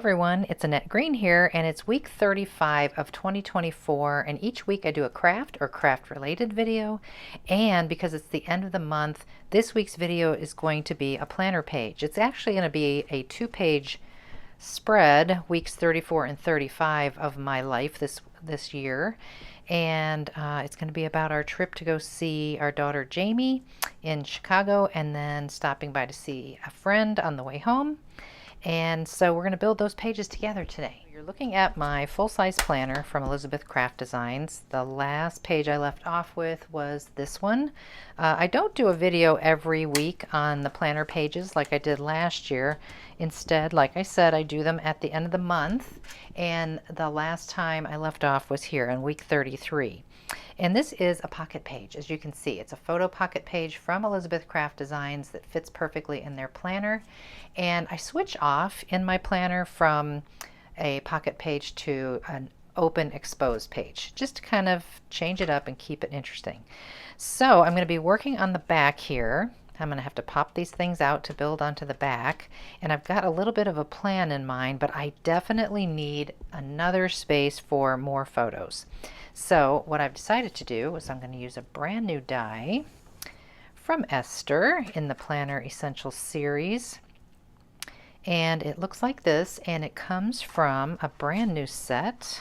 everyone, it's Annette Green here, and it's week 35 of 2024, and each week I do a craft or craft related video, and because it's the end of the month, this week's video is going to be a planner page. It's actually going to be a 2-page spread, weeks 34 and 35 of my life this year, and it's going to be about our trip to go see our daughter Jamie in Chicago, and then stopping by to see a friend on the way home. And so we're going to build those pages together today. You're looking at my full-size planner from Elizabeth Craft Designs. The last page I left off with was this one. I don't do a video every week on the planner pages like I did last year. Instead, like I said, I do them at the end of the month, and the last time I left off was here in week 33. And this is a pocket page. As you can see, it's a photo pocket page from Elizabeth Craft Designs that fits perfectly in their planner. And I switch off in my planner from a pocket page to an open exposed page, just to kind of change it up and keep it interesting. So I'm going to be working on the back here. I'm going to have to pop these things out to build onto the back, and I've got a little bit of a plan in mind, but I definitely need another space for more photos. So what I've decided to do is I'm going to use a brand new die from Esther in the Planner Essentials series, and it looks like this, and it comes from a brand new set,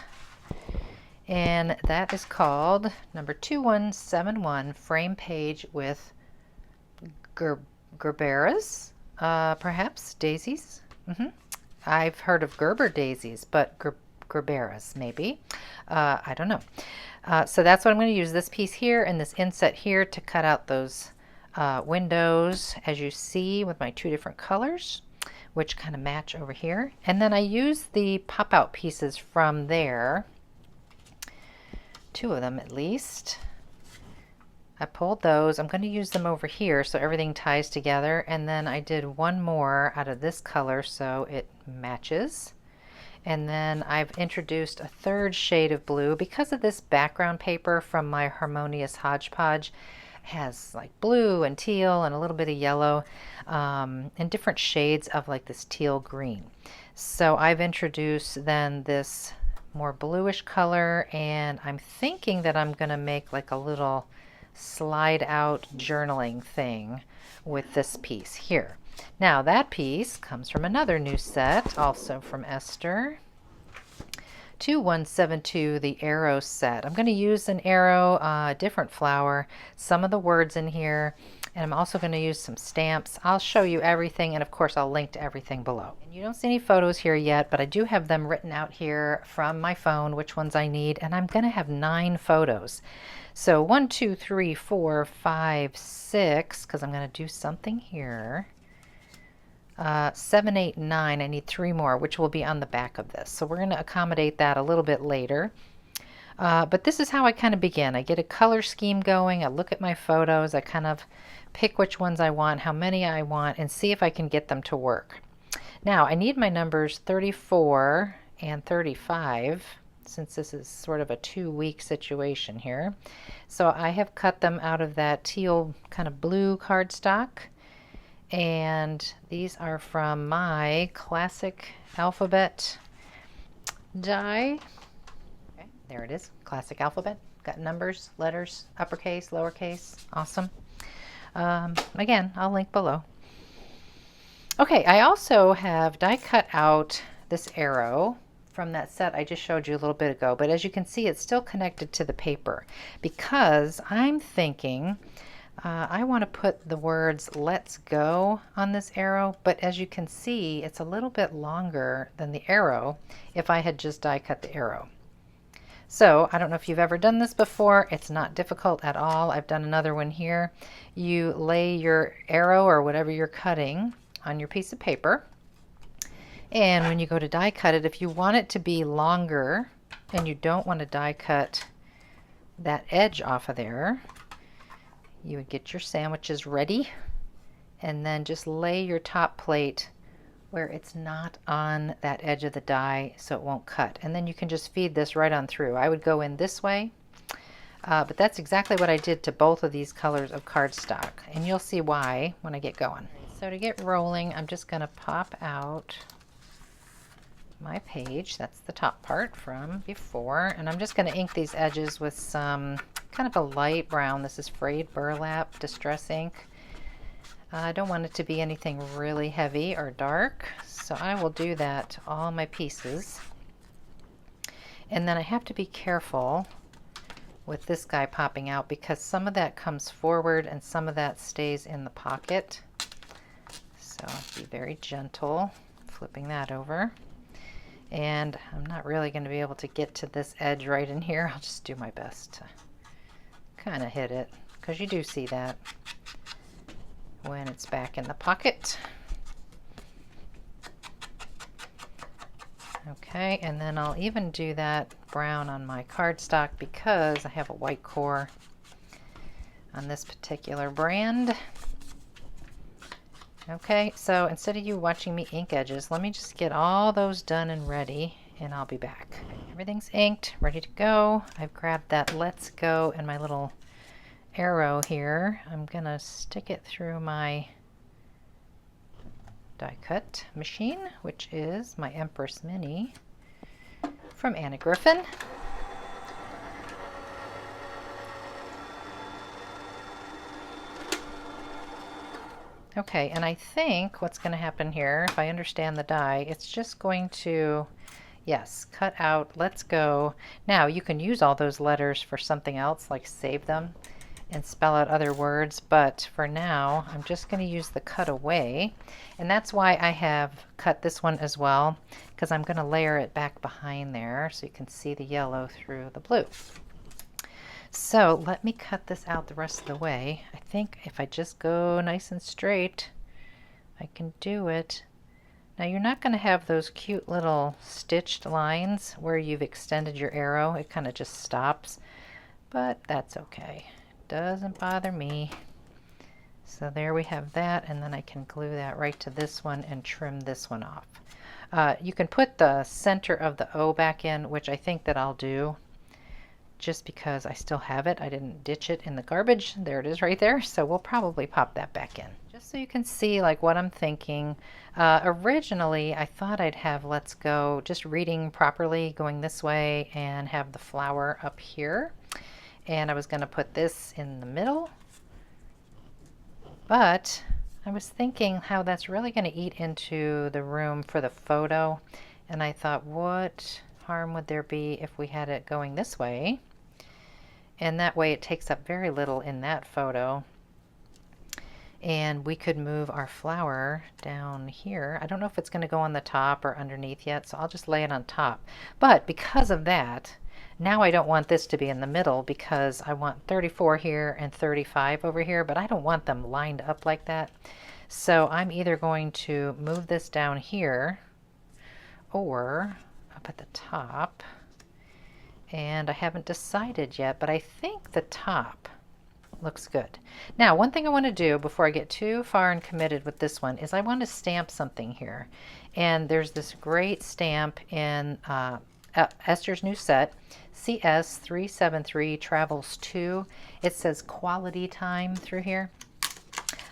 and that is called number 2171 frame page with Gerberas, perhaps daisies. I've heard of Gerber daisies, but Gerberas maybe. I don't know. So that's what I'm going to use, this piece here and this inset here, to cut out those windows, as you see, with my two different colors, which kind of match over here. And then I use the pop-out pieces from there, 2 of them at least. I pulled those. I'm going to use them over here so everything ties together, and then I did one more out of this color so it matches. And then I've introduced a 3rd shade of blue because of this background paper from my Harmonious Hodgepodge. It has like blue and teal and a little bit of yellow, and different shades of like this teal green. So I've introduced then this more bluish color, and I'm thinking that I'm going to make like a little slide out journaling thing with this piece here. Now that piece comes from another new set, also from Esther, 2172, the arrow set. I'm going to use an arrow, a different flower, some of the words in here, and I'm also going to use some stamps. I'll show you everything, and of course I'll link to everything below. And you don't see any photos here yet, but I do have them written out here from my phone, which ones I need, and I'm going to have 9 photos. So 1, 2, 3, 4, 5, 6, because I'm going to do something here. 7, 8, 9, I need 3 more, which will be on the back of this. So we're going to accommodate that a little bit later. But this is how I kind of begin. I get a color scheme going, I look at my photos, I kind of pick which ones I want, how many I want, and see if I can get them to work. Now I need my numbers 34 and 35, since this is sort of a 2-week situation here. So I have cut them out of that teal kind of blue cardstock, and these are from my classic alphabet die. Okay, there it is, classic alphabet. Got numbers, letters, uppercase, lowercase, awesome. Again, I'll link below. Okay, I also have die cut out this arrow from that set I just showed you a little bit ago, but as you can see, it's still connected to the paper because I'm thinking I want to put the words "let's go" on this arrow, but as you can see, it's a little bit longer than the arrow if I had just die cut the arrow. So I don't know if you've ever done this before. It's not difficult at all. I've done another one here. You lay your arrow or whatever you're cutting on your piece of paper, and when you go to die cut it, if you want it to be longer and you don't want to die cut that edge off of there, you would get your sandwiches ready and then just lay your top plate where it's not on that edge of the die so it won't cut, and then you can just feed this right on through. I would go in this way, but that's exactly what I did to both of these colors of cardstock, and you'll see why when I get going. So to get rolling, I'm just going to pop out my page. That's the top part from before. And I'm just going to ink these edges with some kind of a light brown. This is frayed burlap distress ink. I don't want it to be anything really heavy or dark, so I will do that to all my pieces. And then I have to be careful with this guy popping out because some of that comes forward and some of that stays in the pocket. So be very gentle flipping that over. And I'm not really going to be able to get to this edge right in here. I'll just do my best to kind of hit it because you do see that when it's back in the pocket. Okay, and then I'll even do that brown on my cardstock because I have a white core on this particular brand. Okay, so instead of you watching me ink edges, let me just get all those done and ready, and I'll be back. Everything's inked, ready to go. I've grabbed that Let's Go and my little arrow here. I'm gonna stick it through my die cut machine, which is my Empress Mini from Anna Griffin. Okay, and I think what's going to happen here, if I understand the die, it's just going to, yes, cut out Let's Go. Now you can use all those letters for something else, like save them and spell out other words, but for now I'm just going to use the cut away, and that's why I have cut this one as well, because I'm going to layer it back behind there so you can see the yellow through the blue. So let me cut this out the rest of the way. I think if I just go nice and straight, I can do it. Now you're not going to have those cute little stitched lines where you've extended your arrow. It kind of just stops, but that's okay. Doesn't bother me. So there we have that, and then I can glue that right to this one and trim this one off. You can put the center of the O back in, which I think that I'll do just because I still have it. I didn't ditch it in the garbage. There it is right there. So we'll probably pop that back in just so you can see like what I'm thinking. Originally I thought I'd have Let's Go just reading properly going this way and have the flower up here. And I was going to put this in the middle, but I was thinking how that's really going to eat into the room for the photo, and I thought, what harm would there be if we had it going this way? And that way it takes up very little in that photo, and we could move our flower down here. I don't know if it's going to go on the top or underneath yet, so I'll just lay it on top. But because of that, now I don't want this to be in the middle because I want 34 here and 35 over here, but I don't want them lined up like that. So I'm either going to move this down here or up at the top, and I haven't decided yet, but I think the top looks good. Now, one thing I want to do before I get too far and committed with this one is I want to stamp something here. And there's this great stamp in Esther's new set, CS373 Travels 2. It says quality time through here.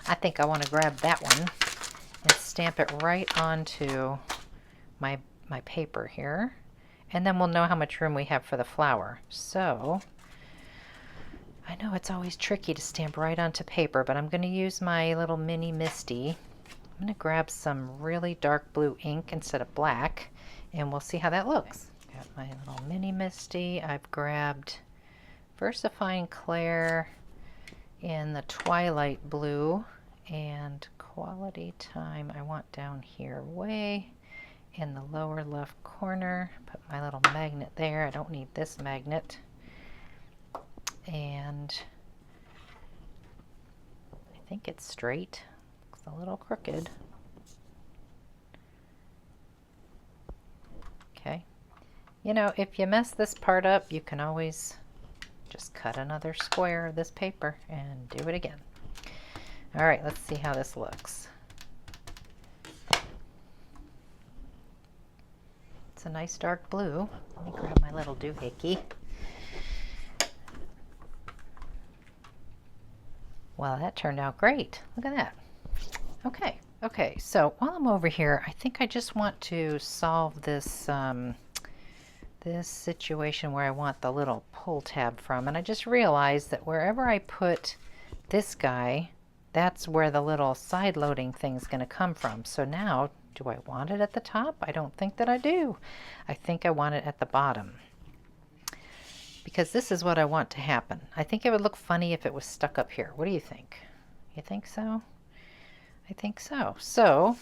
I think I want to grab that one and stamp it right onto my paper here. And then we'll know how much room we have for the flower. So I know it's always tricky to stamp right onto paper, but I'm going to use my little mini Misty. I'm going to grab some really dark blue ink instead of black, and we'll see how that looks. Got my little mini Misty. I've grabbed VersaFine Clair in the Twilight Blue, and Quality Time I want down here way in the lower left corner. Put my little magnet there. I don't need this magnet. And I think it's straight. Looks a little crooked. Okay. You know, if you mess this part up, you can always just cut another square of this paper and do it again. All right, let's see how this looks. It's a nice dark blue. Let me grab my little doohickey. Well, that turned out great. Look at that. Okay. Okay, so while I'm over here, I think I just want to solve this this situation where I want the little pull tab from, and I just realized that wherever I put this guy, that's where the little side loading thing's going to come from. So now, do I want it at the top? I don't think that I do. I think I want it at the bottom, because this is what I want to happen. I think it would look funny if it was stuck up here. What do you think? You think so? I think so. So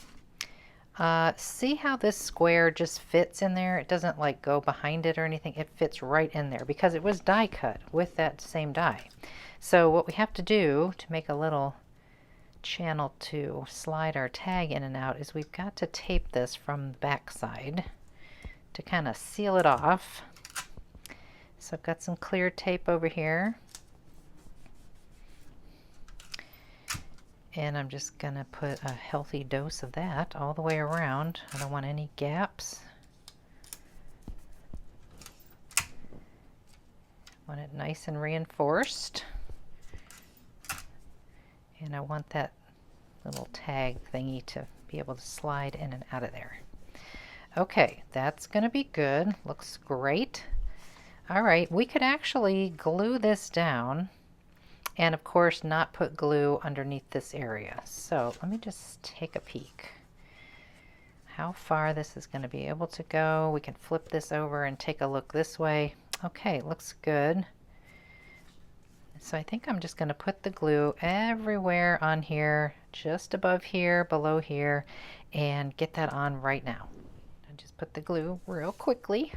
see how this square just fits in there? It doesn't like go behind it or anything. It fits right in there because it was die cut with that same die. So what we have to do to make a little channel to slide our tag in and out is we've got to tape this from the back side to kind of seal it off. So I've got some clear tape over here. And I'm just going to put a healthy dose of that all the way around. I don't want any gaps. I want it nice and reinforced. And I want that little tag thingy to be able to slide in and out of there. Okay, that's going to be good. Looks great. All right, we could actually glue this down. And of course not put glue underneath this area. So let me just take a peek how far this is going to be able to go. We can flip this over and take a look this way. Okay, looks good. So I think I'm just going to put the glue everywhere on here, just above here, below here, and get that on right now. I just put the glue real quickly,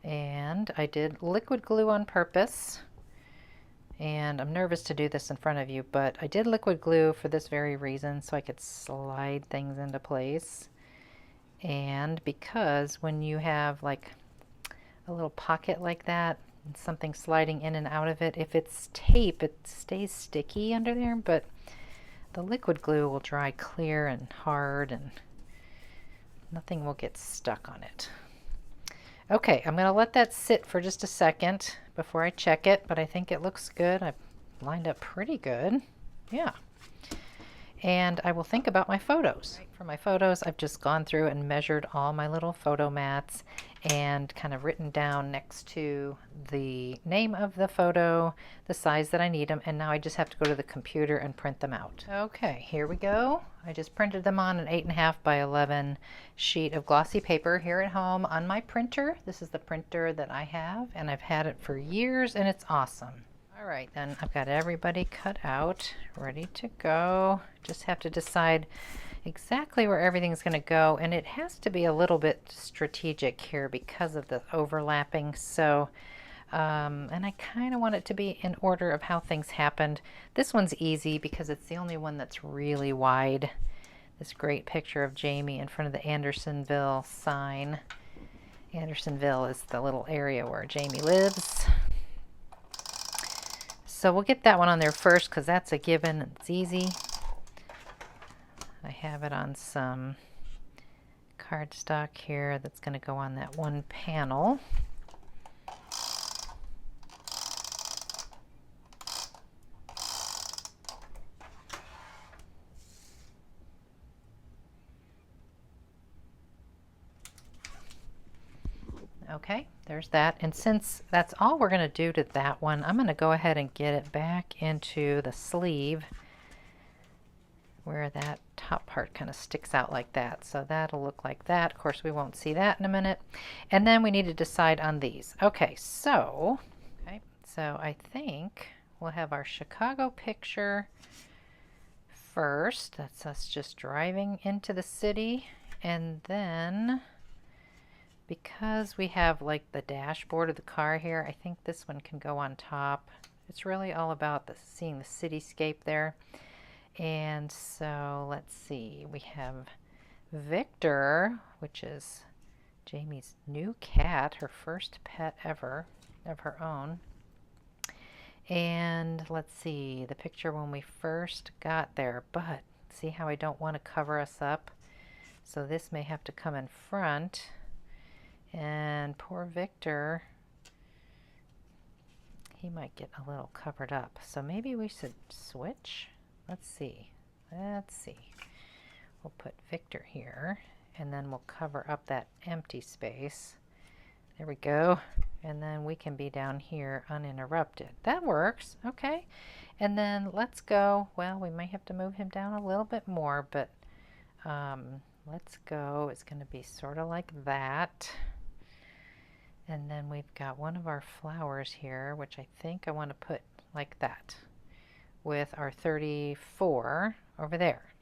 and I did liquid glue on purpose. And I'm nervous to do this in front of you, but I did liquid glue for this very reason, so I could slide things into place. And because when you have like a little pocket like that, and something sliding in and out of it, if it's tape, it stays sticky under there, but the liquid glue will dry clear and hard and nothing will get stuck on it. Okay, I'm going to let that sit for just a second before I check it, but I think it looks good. I've lined up pretty good. Yeah. And I will think about my photos. For my photos, I've just gone through and measured all my little photo mats and kind of written down next to the name of the photo, the size that I need them, and now I just have to go to the computer and print them out. Okay, here we go. I just printed them on an 8.5 by 11 sheet of glossy paper here at home on my printer. This is the printer that I have, and I've had it for years, and it's awesome. All right, then I've got everybody cut out, ready to go. Just have to decide exactly where everything's going to go, and it has to be a little bit strategic here because of the overlapping. So, and I kind of want it to be in order of how things happened. This one's easy because it's the only one that's really wide. This great picture of Jamie in front of the Andersonville sign. Andersonville is the little area where Jamie lives. So we'll get that one on there first because that's a given. It's easy. I have it on some cardstock here that's going to go on that one panel. Okay, there's that. And since that's all we're going to do to that one, I'm going to go ahead and get it back into the sleeve where that top part kind of sticks out like that. So that'll look like that. Of course, we won't see that in a minute. And then we need to decide on these. Okay, so I think we'll have our Chicago picture first. That's us just driving into the city. And then, because we have like the dashboard of the car here, I think this one can go on top. It's really all about seeing the cityscape there. And so let's see, we have Victor, which is Jamie's new cat, her first pet ever of her own. And let's see, the picture when we first got there, but see how I don't want to cover us up. So this may have to come in front. And poor Victor, he might get a little covered up. So maybe we should switch. Let's see. We'll put Victor here, and then we'll cover up that empty space. There we go. And then we can be down here uninterrupted. That works. Okay. And then let's go. Well, we may have to move him down a little bit more, but let's go. It's going to be sort of like that. And then we've got one of our flowers here, which I think I want to put like that with our 34 over there.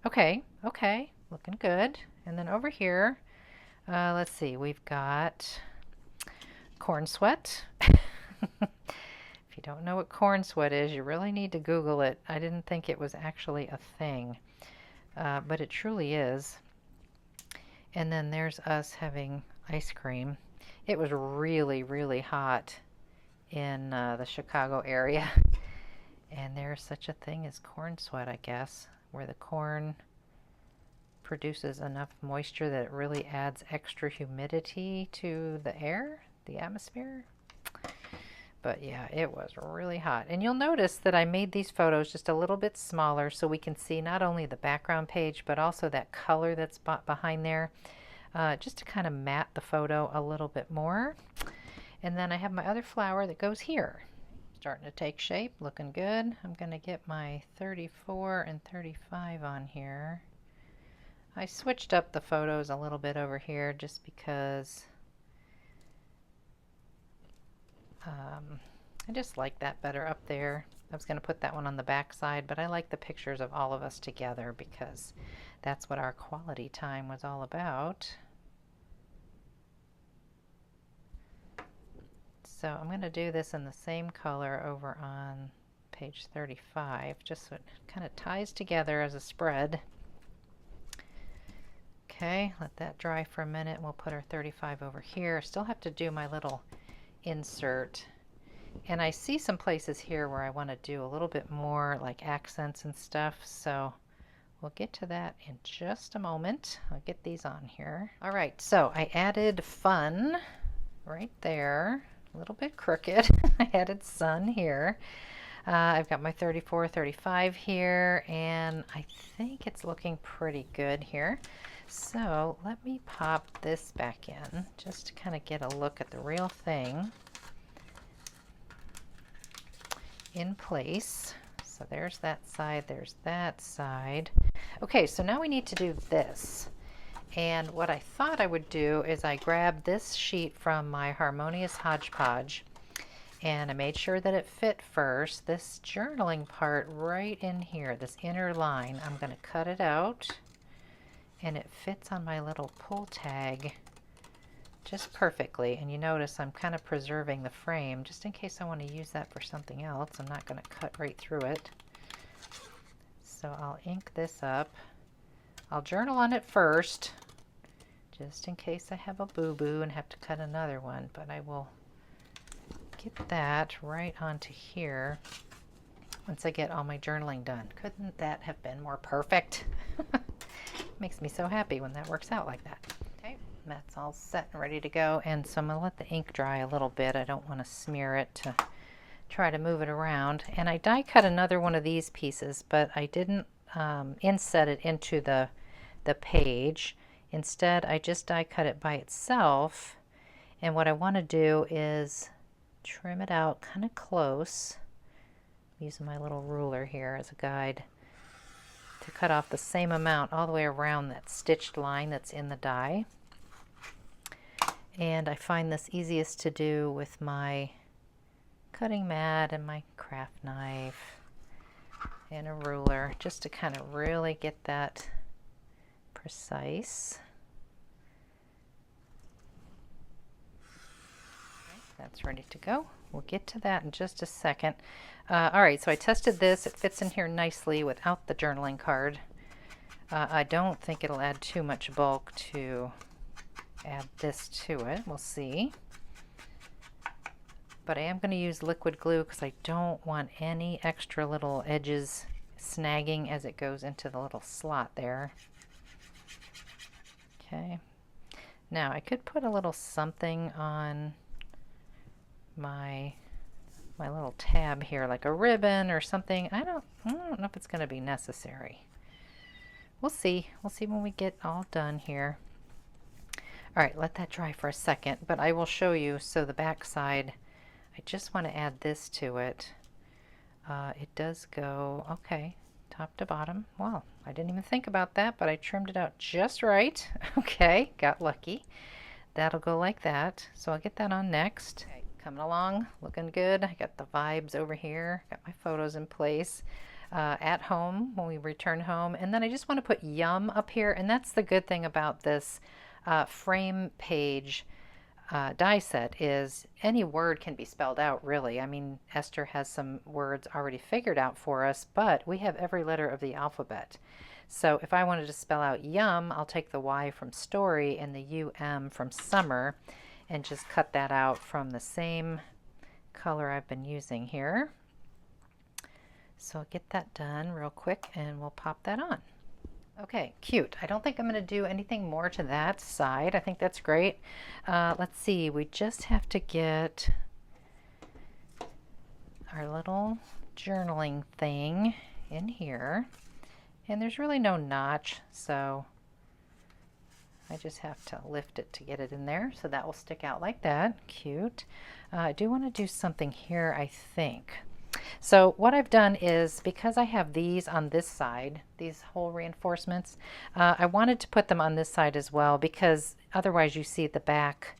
Okay, okay, looking good. And then over here, let's see, we've got corn sweat. If you don't know what corn sweat is, you really need to Google it. I didn't think it was actually a thing, but it truly is. And then there's us having ice cream. It was really, really hot in the Chicago area. And there's such a thing as corn sweat, I guess, where the corn produces enough moisture that it really adds extra humidity to the air, the atmosphere. But yeah, it was really hot. And you'll notice that I made these photos just a little bit smaller so we can see not only the background page, but also that color that's behind there, just to kind of matte the photo a little bit more. And then I have my other flower that goes here. Starting to take shape, looking good. I'm going to get my 34 and 35 on here. I switched up the photos a little bit over here just because I just like that better up there. I was going to put that one on the back side, but I like the pictures of all of us together because that's what our quality time was all about. So I'm going to do this in the same color over on page 35, just so it kind of ties together as a spread. Okay, let that dry for a minute. We'll put our 35 over here. Still have to do my little insert. And I see some places here where I want to do a little bit more like accents and stuff, so we'll get to that in just a moment. I'll get these on here. All right, so I added fun right there. A little bit crooked. I added sun here. I've got my 34, 35 here, and I think it's looking pretty good here. So let me pop this back in just to kind of get a look at the real thing in place. So there's that side, there's that side. Okay, so now we need to do this. And what I thought I would do is I grabbed this sheet from my Harmonious Hodgepodge and I made sure that it fit first. This journaling part right in here, this inner line, I'm going to cut it out and it fits on my little pull tag just perfectly. And you notice I'm kind of preserving the frame just in case I want to use that for something else. I'm not going to cut right through it. So I'll ink this up. I'll journal on it first, just in case I have a boo-boo and have to cut another one, but I will get that right onto here once I get all my journaling done. Couldn't that have been more perfect? Makes me so happy when that works out like that. Okay, that's all set and ready to go, and so I'm going to let the ink dry a little bit. I don't want to smear it to try to move it around. And I die cut another one of these pieces, but I didn't inset it into the page. Instead, I just die cut it by itself, and what I want to do is trim it out kind of close, using my little ruler here as a guide to cut off the same amount all the way around that stitched line that's in the die. And I find this easiest to do with my cutting mat and my craft knife and a ruler, just to kind of really get that precise. That's ready to go. We'll get to that in just a second. All right, so I tested this. It fits in here nicely without the journaling card. I don't think it'll add too much bulk to add this to it. We'll see. But I am going to use liquid glue because I don't want any extra little edges snagging as it goes into the little slot there. Okay. Now I could put a little something on my little tab here, like a ribbon or something. I don't know if it's going to be necessary. we'll see. We'll see when we get all done here. All right, let that dry for a second, but I will show you. So the back side, I just want to add this to it. It does go, okay, top to bottom. Well, I didn't even think about that, but I trimmed it out just right. Okay, got lucky. That'll go like that. So I'll get that on next. Okay, coming along, looking good. I got the vibes over here, got my photos in place. At home, when we return home. And then I just want to put yum up here, and that's the good thing about this frame page die set is any word can be spelled out, really. I mean, Esther has some words already figured out for us, but we have every letter of the alphabet. So if I wanted to spell out yum, I'll take the Y from story and the UM from summer and just cut that out from the same color I've been using here. So I'll get that done real quick and we'll pop that on. Okay, cute. I don't think I'm going to do anything more to that side. I think that's great. Let's see, we just have to get our little journaling thing in here. And there's really no notch, so I just have to lift it to get it in there. So that will stick out like that. Cute. I do want to do something here, I think. So what I've done is, because I have these on this side, these whole reinforcements, I wanted to put them on this side as well, because otherwise you see the back,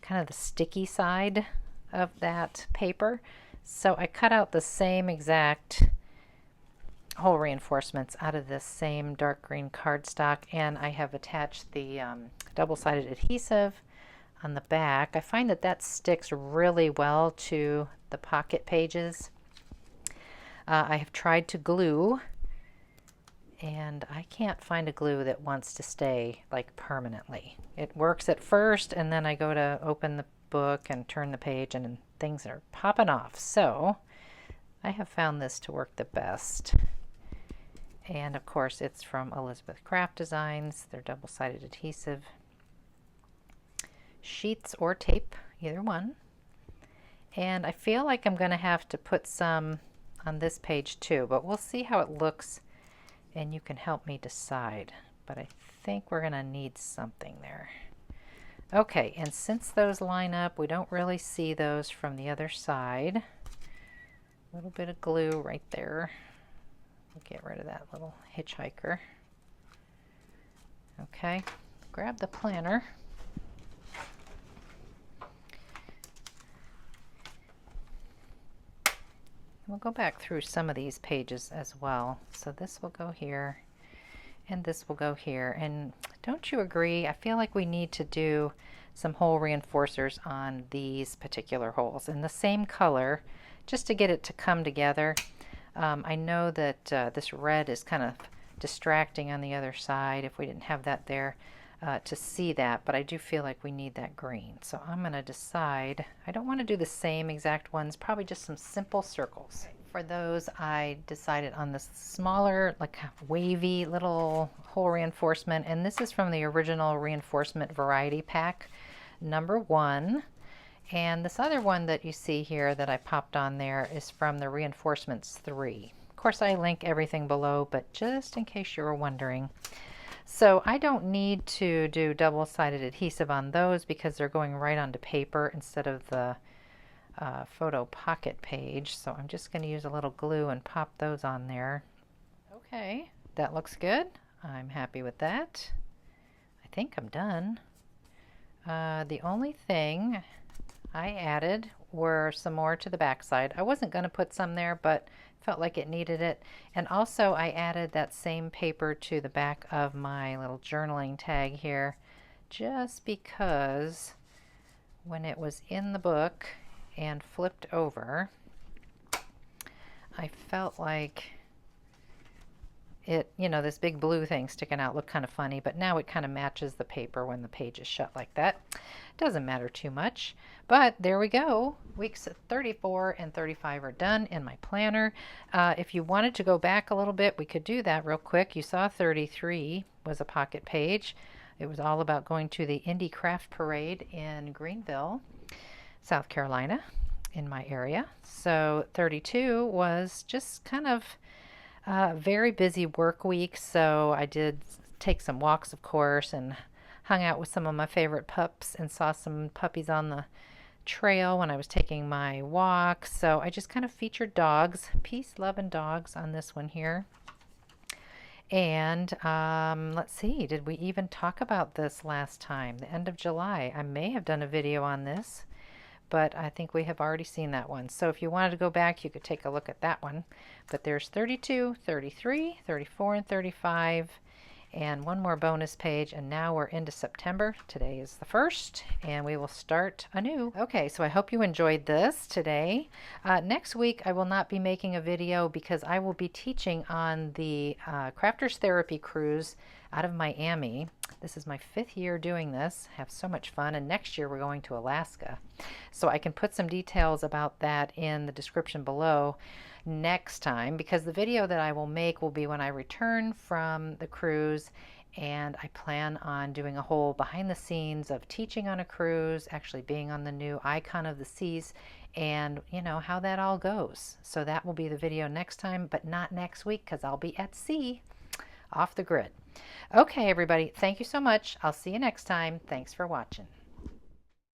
kind of the sticky side of that paper. So I cut out the same exact whole reinforcements out of this same dark green cardstock, and I have attached the double-sided adhesive on the back. I find that that sticks really well to the pocket pages. I have tried to glue, and I can't find a glue that wants to stay like permanently. It works at first, and then I go to open the book and turn the page and things are popping off. So I have found this to work the best. And of course it's from Elizabeth Craft Designs. They're double-sided adhesive. Sheets or tape, either one. And I feel like I'm going to have to put some on this page too, but we'll see how it looks and you can help me decide. But I think we're going to need something there. Okay, and since those line up, we don't really see those from the other side. A little bit of glue right there. We'll get rid of that little hitchhiker. Okay, grab the planner. We'll go back through some of these pages as well. So this will go here and this will go here. And don't you agree? I feel like we need to do some hole reinforcers on these particular holes in the same color just to get it to come together. I know that this red is kind of distracting on the other side if we didn't have that there to see that, but I do feel like we need that green. So I'm going to decide, I don't want to do the same exact ones, probably just some simple circles. For those, I decided on this smaller, like wavy little hole reinforcement, and this is from the original reinforcement variety pack, #1. And this other one that you see here that I popped on there is from the Reinforcements 3. Of course, I link everything below, but just in case you were wondering. So I don't need to do double-sided adhesive on those because they're going right onto paper instead of the photo pocket page. So I'm just going to use a little glue and pop those on there. Okay, that looks good. I'm happy with that. I think I'm done. The only thing I added were some more to the back side. I wasn't going to put some there, but felt like it needed it. And also I added that same paper to the back of my little journaling tag here, just because when it was in the book and flipped over, I felt like it, you know, this big blue thing sticking out looked kind of funny, but now it kind of matches the paper when the page is shut like that. Doesn't matter too much, but there we go. Weeks 34 and 35 are done in my planner. If you wanted to go back a little bit, we could do that real quick. You saw 33 was a pocket page. It was all about going to the Indie Craft Parade in Greenville, South Carolina, in my area. So 32 was just kind of Very busy work week, so I did take some walks, of course, and hung out with some of my favorite pups and saw some puppies on the trail when I was taking my walk. So I just kind of featured dogs, peace, love, and dogs on this one here. And let's see, did we even talk about this last time? The end of July. I may have done a video on this, but I think we have already seen that one. So if you wanted to go back, you could take a look at that one. But there's 32, 33, 34, and 35, and one more bonus page, and now we're into September. Today is the 1st, and we will start anew. Okay, so I hope you enjoyed this today. Next week I will not be making a video because I will be teaching on the Crafters Therapy Cruise out of Miami. This is my 5th year doing this. Have so much fun, and next year we're going to Alaska. So I can put some details about that in the description below next time, because the video that I will make will be when I return from the cruise, and I plan on doing a whole behind the scenes of teaching on a cruise, actually being on the new Icon of the Seas, and you know how that all goes. So that will be the video next time, but not next week because I'll be at sea off the grid. Okay, everybody, thank you so much. I'll see you next time. Thanks for watching.